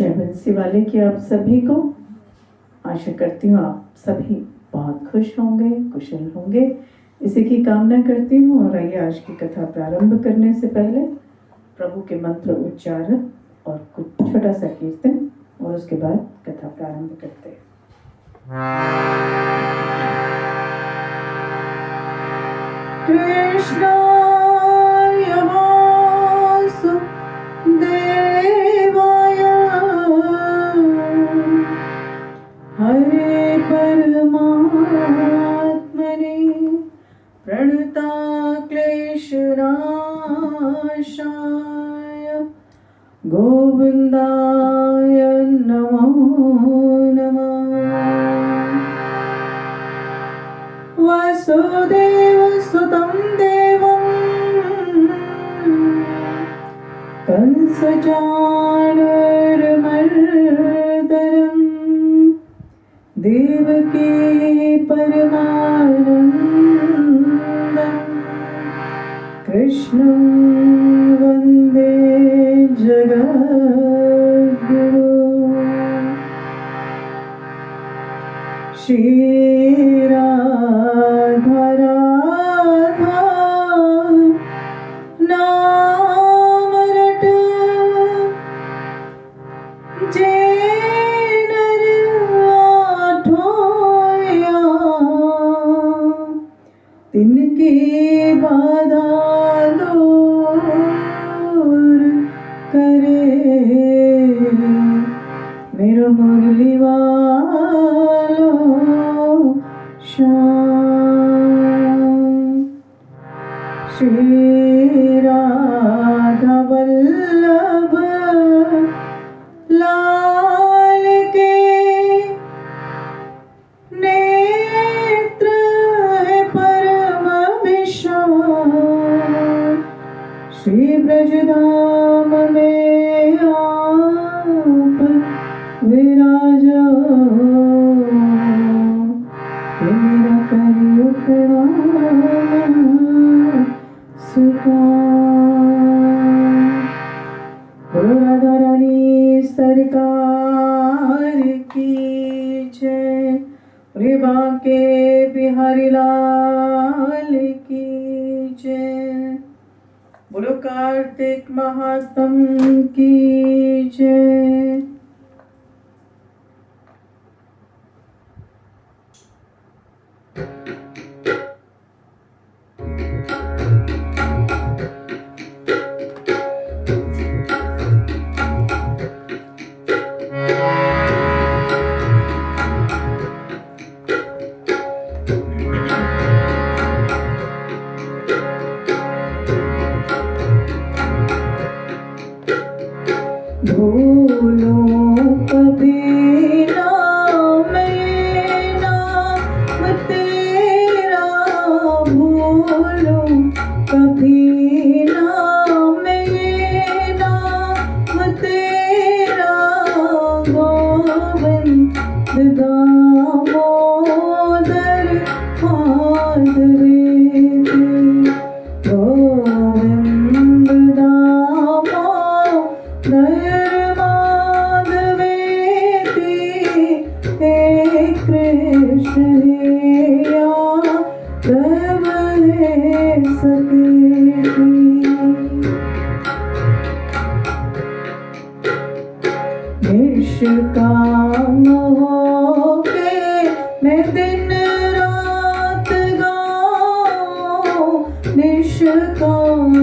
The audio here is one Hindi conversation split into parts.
जय बंसी वाले की आप सभी को। आशा करती हूँ आप सभी बहुत खुश होंगे, कुशल होंगे, इसी की कामना करती हूँ। और आइए आज की कथा प्रारंभ करने से पहले प्रभु के मंत्र उच्चारण और कुछ छोटा सा कीर्तन और उसके बाद कथा प्रारंभ करते हैं। कृष्णाय वासुदेवाय हरे परमात्मने प्रणता क्लेशनाशाय गोविन्दाय नमो नमः। वसुदेवसुतं देवं कंसचाणूरमर्दनम् देवकी परमानन्दम् कृष्णं वन्दे जगद्गुरुं। श्रीराधा राधा नाम रट जे नर आठोया तिनकी बाधा दूर करे मेरो मुरली वालो श्याम। श्री राधा वल्लभ लाल के नेत्र है परम विशाल। श्री ब्रजधाम में आप विराजो मेरा करियो प्रणाम स्वीकार। राधा रानी सरकार की जय। प्रेमा के बिहारी लाल की जय। बोलो कार्तिक महात्म की जय। भूलो कभी ना मैं नाम तेरा, भूलो कभी ना मैं नाम तेरा। गोविंद दामोदर माधवेति, गोविंद दामोदर माधवेति। हे कृष्ण हे यादव हे सखेति। निष्काम होके मैं दिन रात गाऊं, निष्काम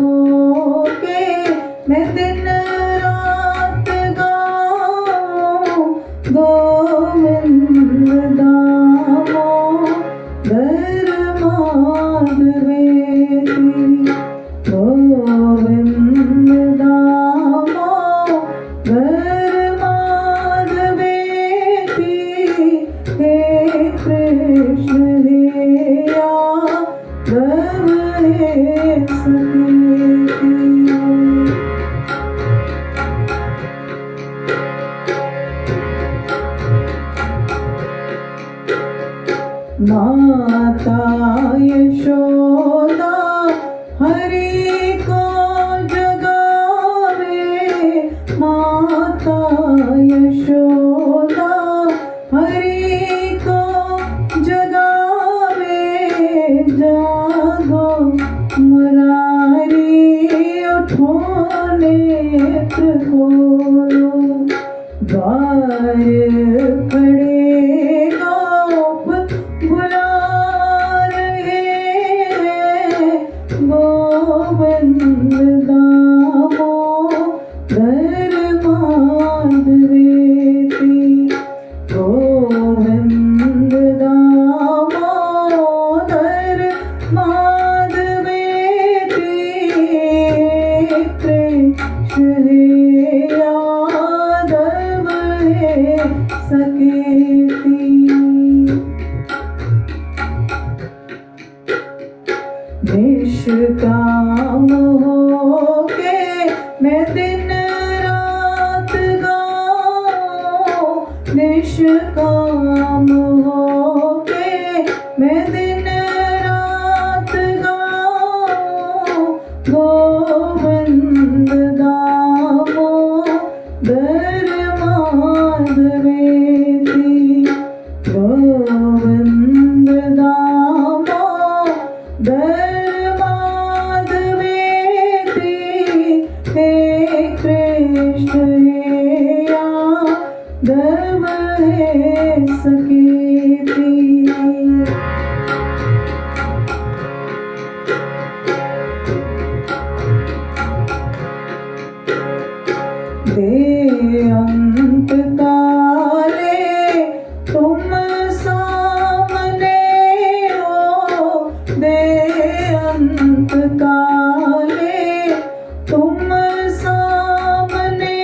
होके मैं दिन रात गाऊं। गोविंद दामोदर माधवेति, गोविंद दामोदर माधवेति। हे कृष्ण हे यादव हे सखेति। नेत्र खोलो, द्वार खड़े गोप बुला रहे हैं, गोविंद दामोदर माधवेति, गोविंद दामोदर माधवेति, कृष्ण यादव है सकेति। निष्काम होके मैं दिन रात गाऊं, निष्काम होके मैं दिन रात गाऊं, गोविंद दामोदर माधवेति, गोविंद दामोदर माधवेति, हे कृष्ण यादव है सकेति। दे अंत काले तुम सामने हो, दे अंत काले तुम सामने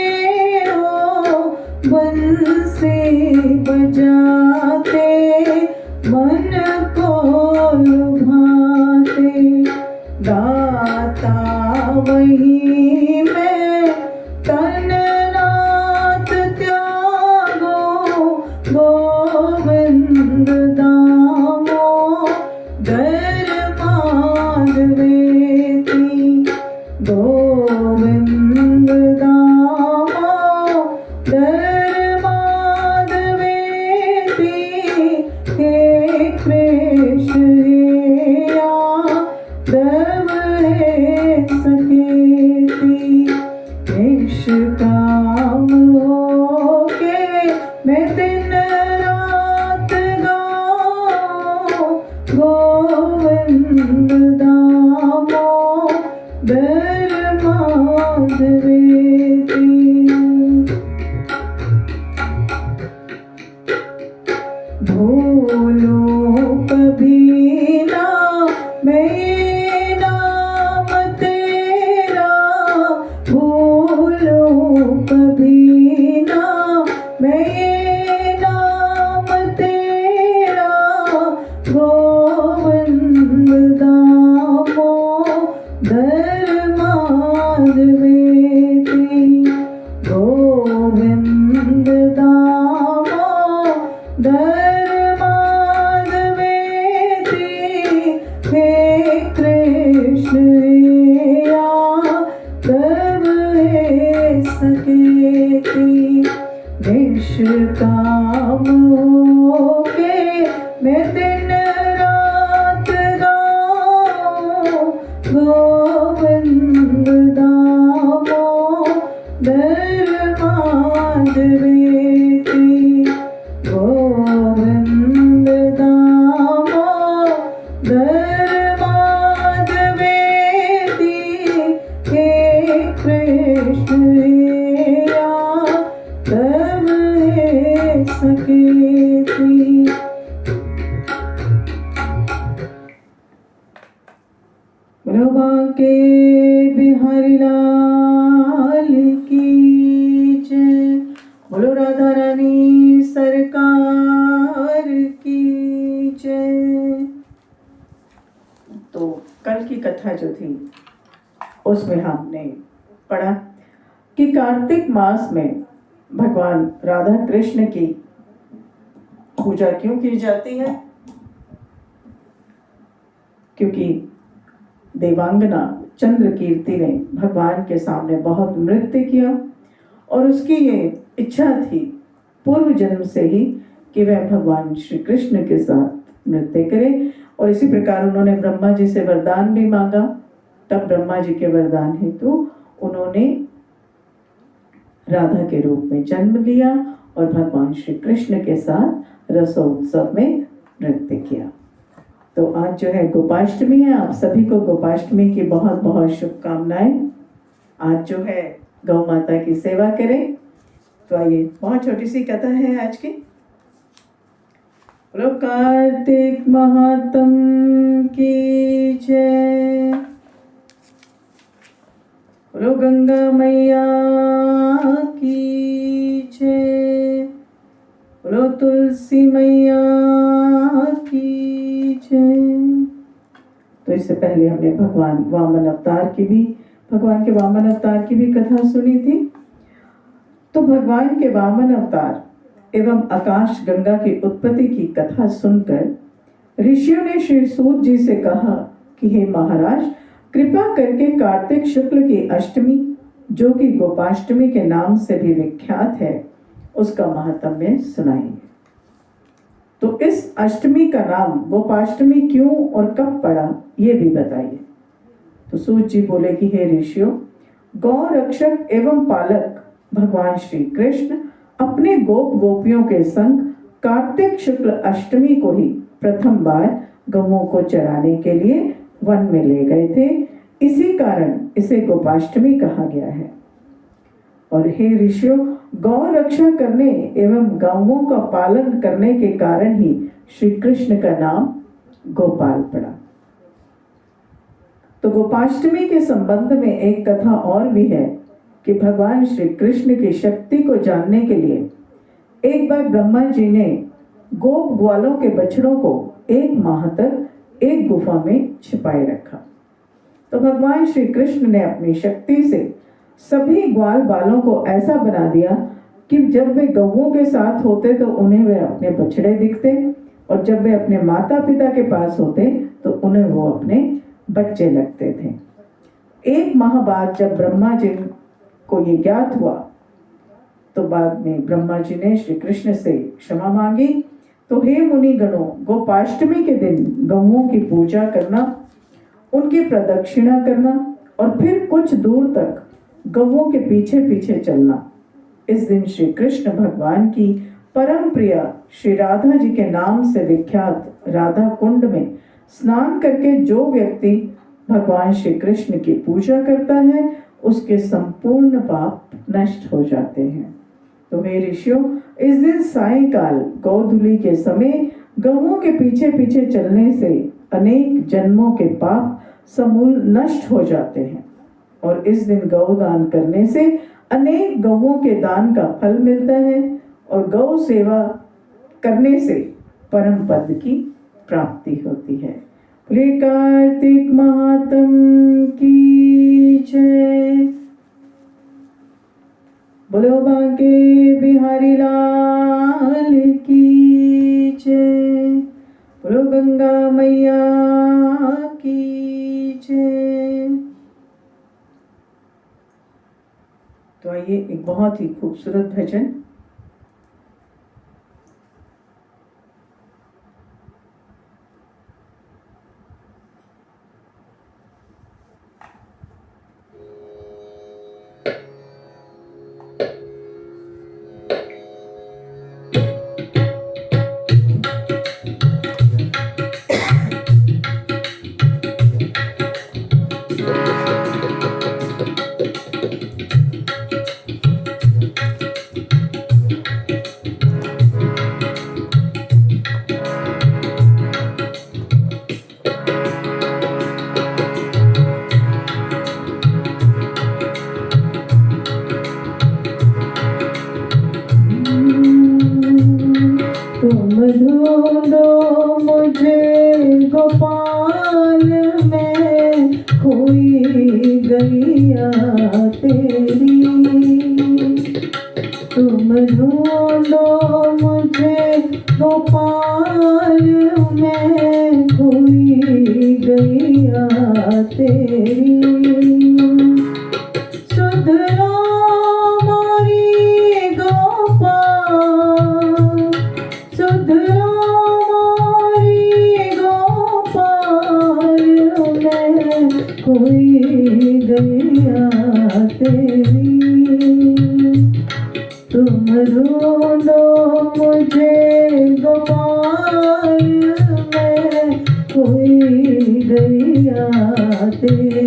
हो, बंसी बजाते मन को लुभाते, दाता वही मैं तन नाथ त्यागो, गोविंद दामोदर माधवेति, गोविंद दामोदर माधवेति, हे कृष्ण यादव है सकेति। निष्काम होके मैं दिन रात गाऊं, गोविंद दामोदर माधवेति। भूलो कभी ना मैं ये नाम तेरा, भूलो कभी ना मैं ये नाम तेरा, गोविंद दामोदर माधवेति, गोविंद दामोदर माधवेति, हे कृष्ण यादव है सकेति। निष्काम होके मैं दिन रात गाऊं, गोविंद दामोदर माधवेति, गोविंद दामोदर माधवेति, हे कृष्ण यादव है सकेति। बोलो बांके बिहारी लाल की जय, बोलो राधा रानी सरकार की जय। तो कल की कथा जो थी उसमें हमने पढ़ा कि कार्तिक मास में भगवान राधा कृष्ण की पूजा क्यों की जाती है, क्योंकि देवांगना चंद्रकीर्ति ने भगवान के सामने बहुत नृत्य किया और उसकी ये इच्छा थी पूर्व जन्म से ही कि वह भगवान श्री कृष्ण के साथ नृत्य करे। और इसी प्रकार उन्होंने ब्रह्मा जी से वरदान भी मांगा। तब ब्रह्मा जी के वरदान हेतु उन्होंने राधा के रूप में जन्म लिया और भगवान श्री कृष्ण के साथ रसोत्सव में नृत्य किया। तो आज जो है गोपाष्टमी है, आप सभी को गोपाष्टमी की बहुत बहुत शुभकामनाएं। आज जो है गौ माता की सेवा करें। तो आइए, बहुत छोटी सी कथा है आज की। बोलो कार्तिक महात्म की जय, बोलो गंगा मैया की जय, बोलो तुलसी मैया की जय। तो इससे पहले हमने भगवान के वामन अवतार की भी कथा सुनी थी। तो भगवान के वामन अवतार एवं आकाश गंगा की उत्पत्ति की कथा सुनकर ऋषियों ने श्री सूत जी से कहा कि हे महाराज, कृपा करके कार्तिक शुक्ल की अष्टमी, जो कि गोपाष्टमी के नाम से भी विख्यात है, उसका महात्म्य सुनाइए। तो इस अष्टमी का नाम गोपाष्टमी क्यों और कब पड़ा, ये भी बताइए। तो सूत जी बोले कि हे ऋषियों, गौ रक्षक एवं पालक भगवान श्री कृष्ण अपने गोप गोपियों के संग कार्तिक शुक्ल अष्टमी को ही प्रथम बार गौओं को चराने के लिए वन में ले गए थे। इसी कारण इसे गोपाष्टमी कहा गया है। और हे ऋषियों, गौ रक्षा करने एवं गौओं का पालन करने के कारण ही श्री कृष्ण का नाम गोपाल पड़ा। तो गोपाष्टमी के संबंध में एक कथा और भी है कि भगवान श्री कृष्ण की शक्ति को जानने के लिए एक बार ब्रह्मा जी ने गोप ग्वालों के बछड़ों को 1 माह तक एक गुफा में छिपाए रखा। तो भगवान श्री कृष्ण ने अपनी शक्ति से सभी ग्वाल बालों को ऐसा बना दिया कि जब वे गौओं के साथ होते तो उन्हें वे अपने बछड़े दिखते, और जब वे अपने माता पिता के पास होते तो उन्हें वो अपने बच्चे लगते थे। 1 माह बाद जब ब्रह्मा जी को ये ज्ञात हुआ तो बाद में ब्रह्मा जी ने श्री कृष्ण से क्षमा मांगी। तो हे मुनि गणों, गोपाष्टमी के दिन गौओं की पूजा करना, उनकी प्रदक्षिणा करना और फिर कुछ दूर तक गौओं के पीछे पीछे चलना। इस दिन श्री कृष्ण भगवान की परम प्रिय श्री राधा जी के नाम से विख्यात राधा कुंड में स्नान करके जो व्यक्ति भगवान श्री कृष्ण की पूजा करता है, उसके संपूर्ण पाप नष्ट हो जाते हैं। तो हे ऋषियों, इस दिन सायंकाल गोधूलि के समय गौओं के पीछे पीछे चलने से अनेक जन्मों के पाप समूल नष्ट हो जाते हैं, और इस दिन गौदान करने से अनेक गौओं के दान का फल मिलता है, और गौ सेवा करने से परम पद की प्राप्ति होती है। बोले कार्तिक महात्म की जय, बोलो बांके बिहारी लाल की जय, बोलो गंगा मैया की जय। तो आइए एक बहुत ही खूबसूरत भजन तेरी। तुम ढूंढो मुझे गोपाल, मैं खोई गैया तेरी।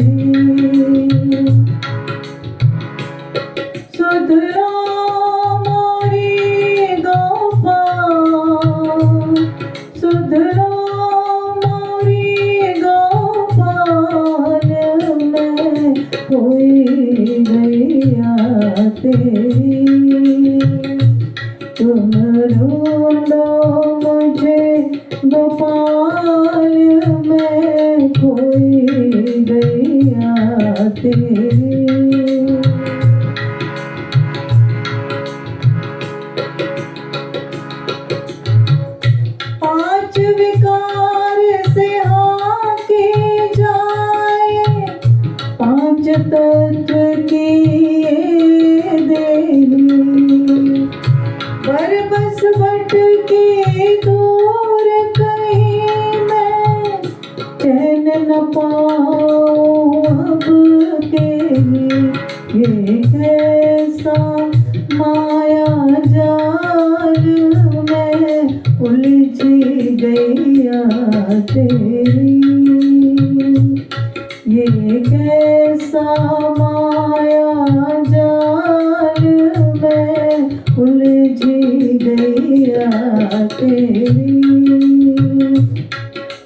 सुध लो मोरी गोपाल, सुध लो मोरी गोपाल, मैं खोई गैया तेरी। तुम ढूंढो मुझे गोपाल, मैं खोई गैया तेरी। पांच विकार से हाके जाए, पांच तत्व की ये देही। पर बस भटके दूर कहीं मैं, चैन न पाऊं अब कहीं। ये कैसा माया जाल, मैं उलझी गैया तेरी। ये कैसा माया जाल, मैं उलझी गैया तेरी।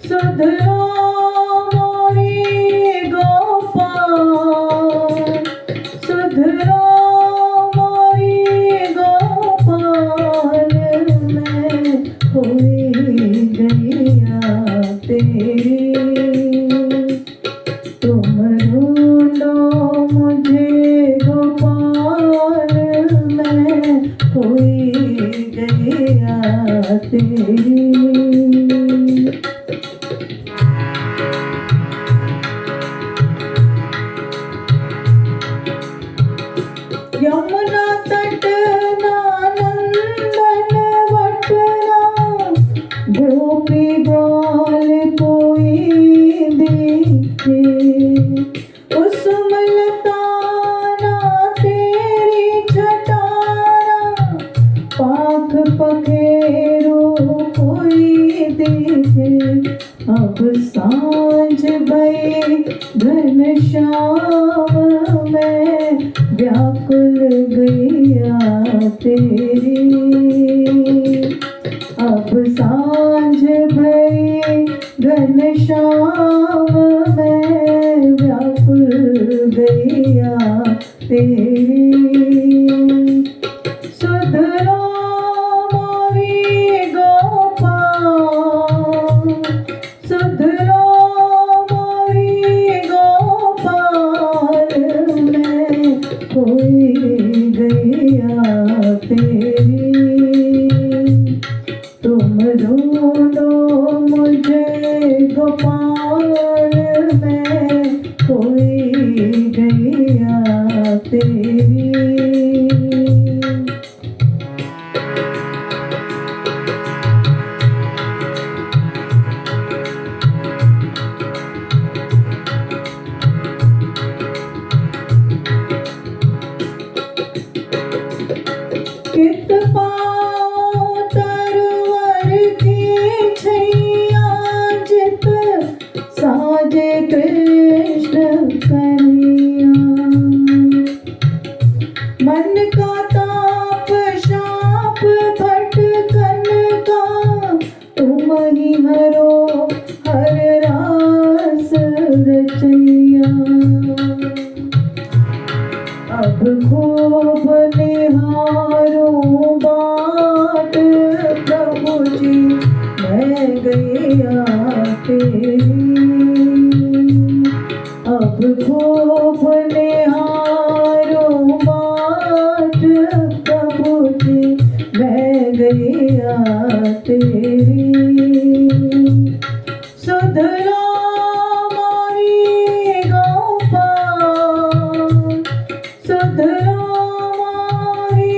सुध लो मोरी गोपाल, सुध लो मोरी गोपाल, मैं खोई गैया तेरी। तुम ढूंढो मुझे गोपाल, मैं खोई गैया तेरी। यमुना तट नंदन वटना, गोपी ग्वाल कोई दिखे। कुसुम लताना तेरी छटाना, पाख पखेरु कोई दिखे। अब सांझ भई घनश्याम, मैं व्याकुल गैया तेरी। अब सांझ भई घनश्याम, मैं व्याकुल गैया तेरी। सुध लो मोरी गोपाल, सुध लो मोरी गोपाल, मैं खोई गैया तेरी। तुम ढूंढो मुझे गोपाल, मैं खोई गैया तेरी। कित पाओ तरवर की छैया, जित साजे कृष्ण कन्हैया। मन का ताप शाप भटकन का, तुम ही हरो हर रास रचैया। अब खूब निहारूं बाट, प्रभु जी मैं गैया तेरी। अब खूब निहारूं बाट, प्रभु जी मैं गैया तेरी। सुध लो मोरी गोपाल, सुध लो मोरी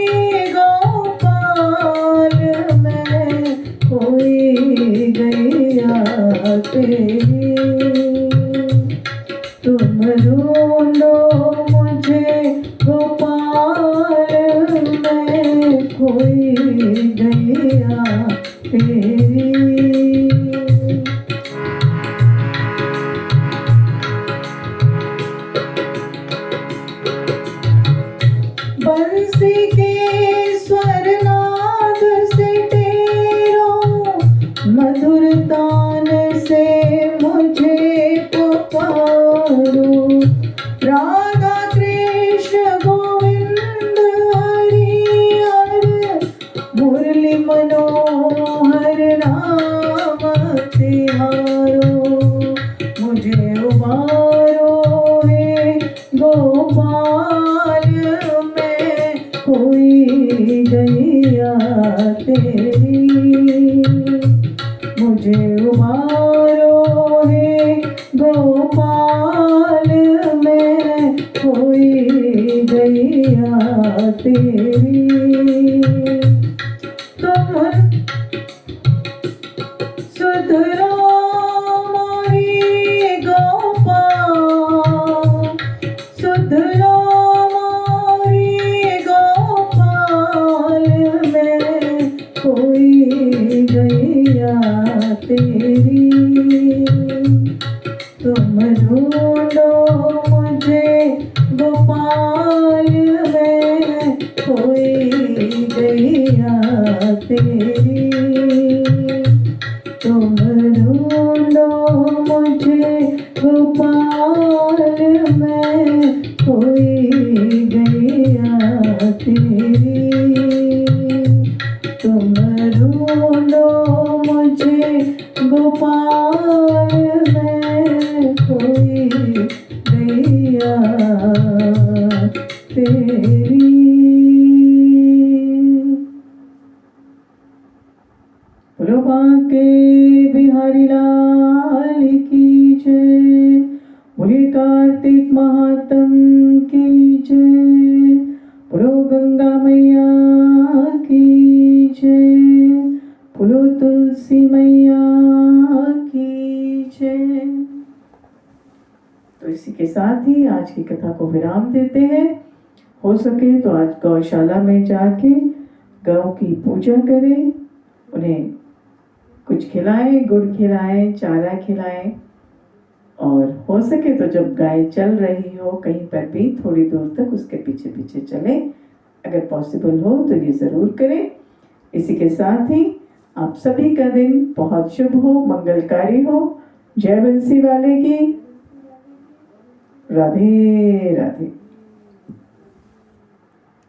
गोपाल, मैं खोई गैया तेरी। तुम रो गैया तेरी। तुम सुधरो मोरी गोपाल, सुधरो मोरी गोपाल, मैं कोई गैया तेरी। तुम ढूंढो मुझे गोपाल, मैं कोई गैया तेरी। तुम ढूंढो मुझे गोपाल, मैं कोई गैया तेरी। तुम ढूंढो मुझे गोपाल, मैं कोई गैया तेरी। बोलो बांके बिहारी लाल की जय, बोले कार्तिक महात्म की जय, बोलो गंगा मैया की जय, बोलो तुलसी मैया की जय। तो इसी के साथ ही आज की कथा को विराम देते हैं। हो सके तो आज गौशाला में जाके गौ की पूजा करें, उन्हें कुछ खिलाएं, गुड़ खिलाएं, चारा खिलाएं, और हो सके तो जब गाय चल रही हो कहीं पर भी थोड़ी दूर तक उसके पीछे पीछे चलें। अगर पॉसिबल हो तो ये ज़रूर करें। इसी के साथ ही आप सभी का दिन बहुत शुभ हो, मंगलकारी हो। जय बंसी वाले की। राधे राधे।